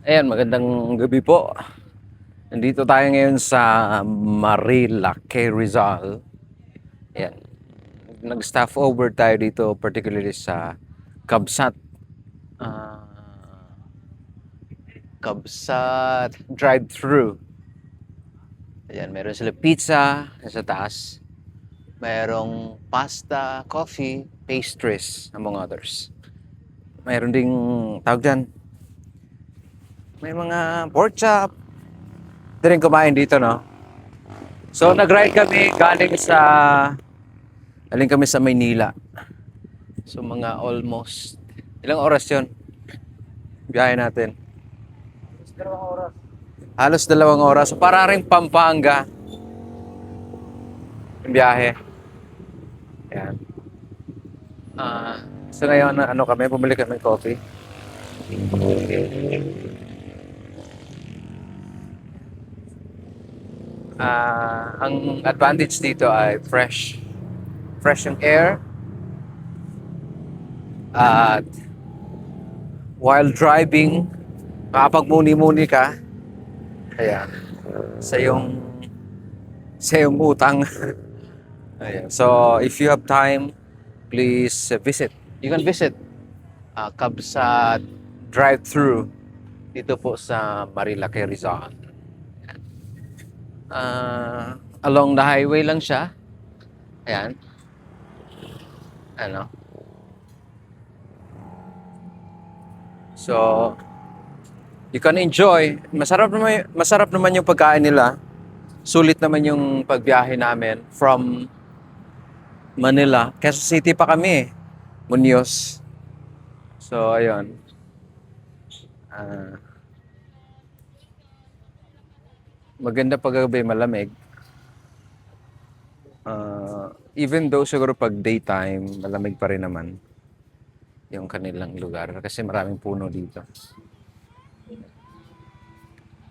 Ayan, magandang gabi po. Nandito tayo ngayon sa Marilake, Rizal. Ayan. Nag-staff over tayo dito, particularly sa Kabsat. ah, Kabsat drive-thru. Ayan, meron sila pizza sa taas. Merong pasta, coffee, pastries, among others. Meron ding tawag dyan. May mga pork chop. Ito rin kumain dito, no? So, nag-ride kami galing kami sa Maynila. So, mga almost, ilang oras yun? Biyahe natin. Halos 2 oras. So, para rin Pampanga yung biyahe. Ayan. So, ngayon, ano kami, bumili kami ng coffee. Ang advantage dito ay fresh. Fresh yung air. At while driving, makapagmuni-muni ka. Ayan. Sa yung utang. Ayan. So, if you have time, please visit. You can visit Kabsat drive-thru dito po sa Marilake, Rizal. Along the highway lang siya. Ayan. Ano? So, you can enjoy. Masarap naman yung pagkain nila. Sulit naman yung pagbiyahe namin from Manila. Quezon City pa kami, Muñoz. So, ayun. Ah, maganda paggabi, malamig. Even though siguro pag daytime, malamig pa rin naman yung kanilang lugar kasi maraming puno dito.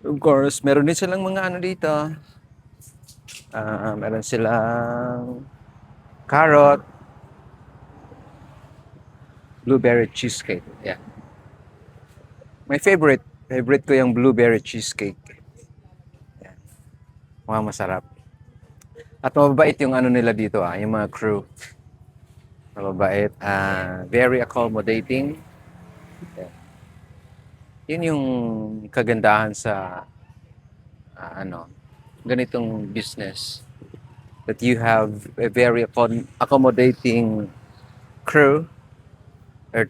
Of course, meron din silang mga ano dito. Meron silang carrot, blueberry cheesecake. Yeah. My favorite ko yung blueberry cheesecake. Yeah. Mukhang masarap. At mababait yung ano nila dito, yung mga crew. Mababait, very accommodating. Yeah. Yun yung kagandahan sa ganitong business, that you have a very accommodating crew, or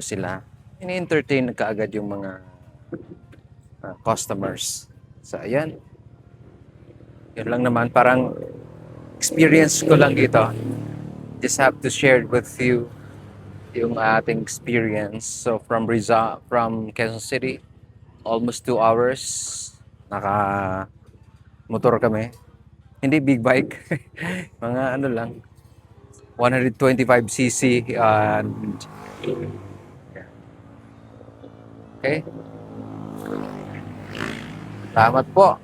sila, ini-entertain kaagad yung mga customers. So, ayan. Yun lang naman, parang experience ko lang dito. Just have to share it with you yung ating experience. So, from Quezon City, almost 2 hours, naka-motor kami. Hindi big bike. Mga ano lang, 125cc. And okay. Salamat po.